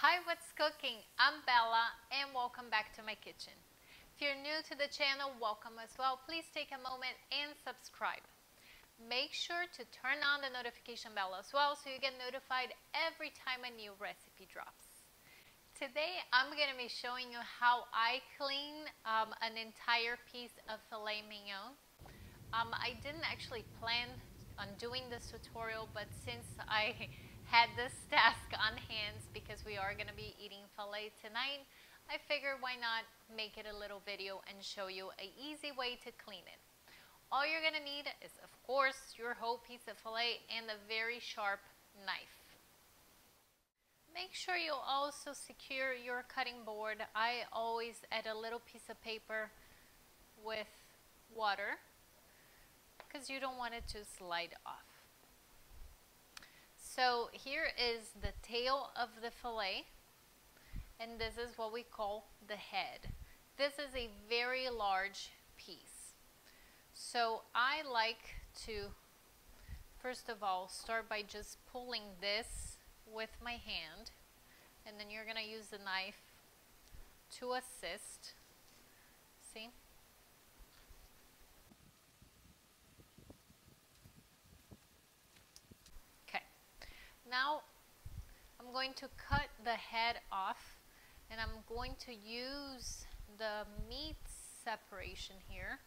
Hi, what's cooking? I'm Bella and welcome back to my kitchen. If you're new to the channel, welcome as well. Please take a moment and subscribe. Make sure to turn on the notification bell as well so you get notified every time a new recipe drops. Today I'm going to be showing you how I clean an entire piece of filet mignon. I didn't actually plan on doing this tutorial, but since I had this task on hands because we are going to be eating filet tonight, I figured why not make it a little video and show you an easy way to clean it. All you're going to need is, of course, your whole piece of filet and a very sharp knife. Make sure you also secure your cutting board. I always add a little piece of paper with water because you don't want it to slide off. So here is the tail of the fillet, and this is what we call the head. This is a very large piece. So I like to, first of all, start by just pulling this with my hand, and then you're going to use the knife to assist. See? Now I'm going to cut the head off, and I'm going to use the meat separation here.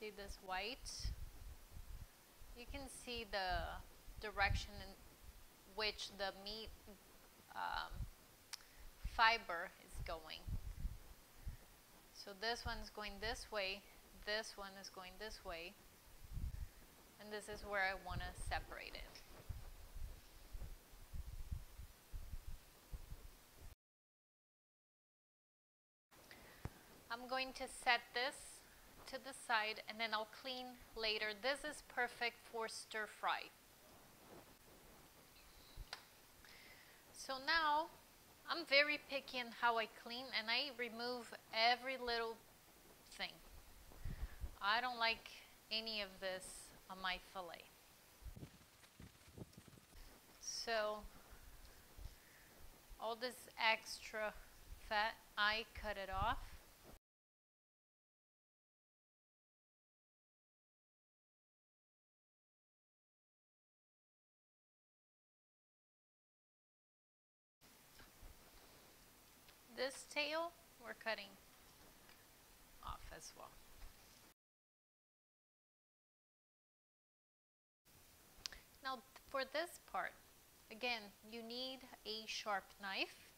See this white? You can see the direction in which the meat fiber is going. So this one's going this way, this one is going this way. And this is where I want to separate it. I'm going to set this to the side and then I'll clean later. This is perfect for stir fry. So now I'm very picky in how I clean, and I remove every little thing. I don't like any of this on my fillet. So all this extra fat, I cut it off. This tail we're cutting off as well. Now for this part, again, you need a sharp knife.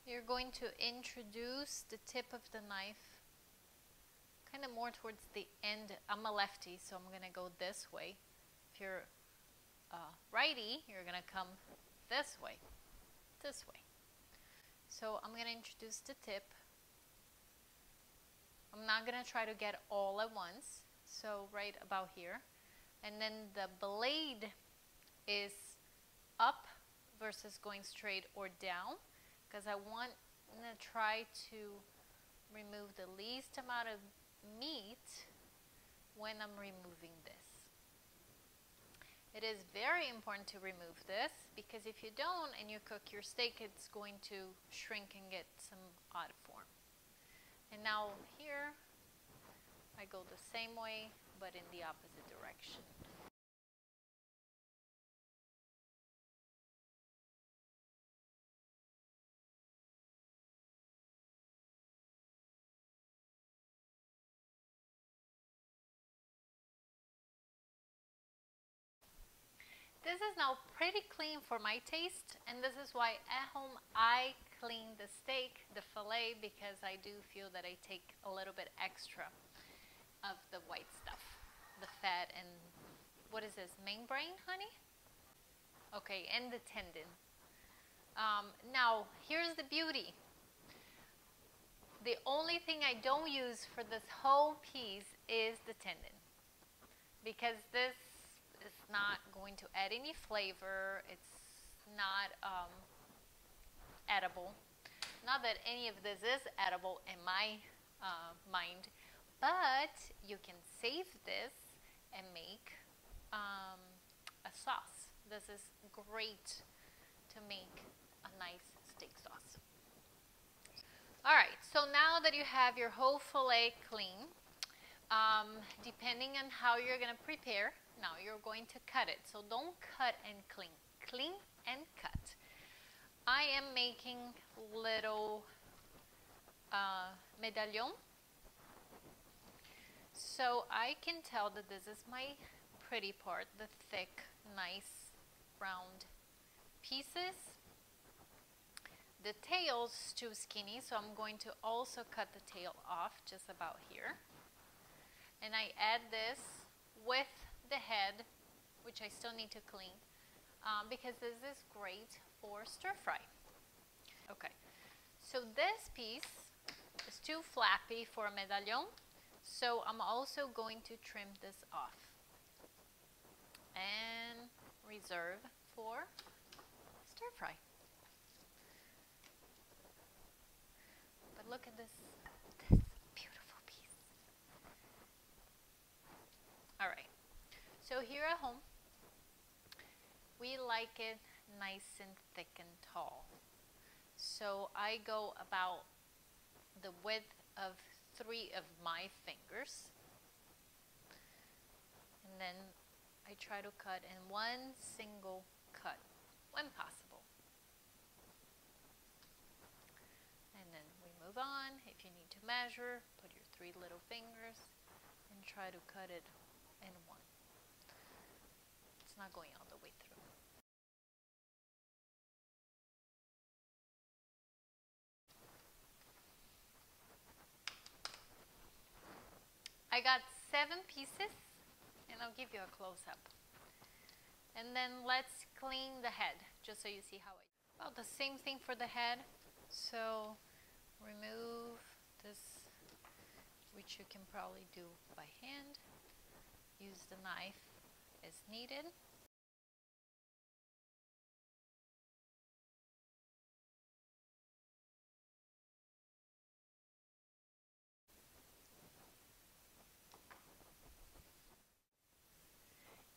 You're going to introduce the tip of the knife kind of more towards the end. I'm a lefty, so I'm going to go this way. If you're righty, you're going to come this way. So I'm going to introduce the tip. I'm not going to try to get all at once, so right about here. And then the blade is up versus going straight or down, because I'm going to try to remove the least amount of meat when I'm removing this. It is very important to remove this, because if you don't and you cook your steak, it's going to shrink and get some odd form. And now here I go the same way but in the opposite direction. This is now pretty clean for my taste, and this is why at home I clean the steak, the filet, because I do feel that I take a little bit extra of the white stuff, the fat, and what is this, membrane, honey? Okay, and the tendon. Now, here's the beauty. The only thing I don't use for this whole piece is the tendon, because this is not going to add any flavor. It's not edible. Not that any of this is edible in my mind, but you can save this and make a sauce. this is great to make a nice steak sauce. Alright, so now that you have your whole filet clean, depending on how you're going to prepare, now you're going to cut it. So don't cut and clean. Clean and cut. I am making little medallion. So I can tell that this is my pretty part, the thick, nice, round pieces. The tail's too skinny, so I'm going to also cut the tail off just about here. And I add this with the head, which I still need to clean, because this is great for stir fry. Okay, so this piece is too flappy for a medallion, so I'm also going to trim this off and reserve for stir fry. But look at this beautiful piece. Alright, so here at home, we like it nice and thick and tall. So I go about the width of 3 of my fingers. And then I try to cut in one single cut when possible. And then we move on. If you need to measure, put your 3 little fingers and try to cut it in one. It's not going all the way through. I got 7 pieces, and I'll give you a close-up. And then let's clean the head, just so you see how I do. Well, the same thing for the head. So remove this, which you can probably do by hand. Use the knife as needed.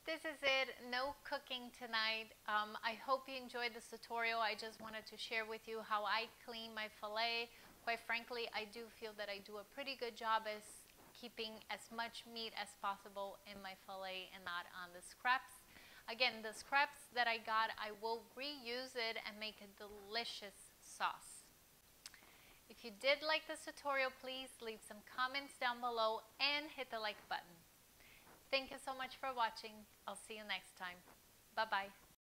This is it, no cooking tonight. I hope you enjoyed this tutorial. I just wanted to share with you how I clean my filet. Quite frankly, I do feel that I do a pretty good job as keeping as much meat as possible in my filet and not on the scraps. Again, the scraps that I got, I will reuse it and make a delicious sauce. If you did like this tutorial, please leave some comments down below and hit the like button. Thank you so much for watching. I'll see you next time. Bye-bye.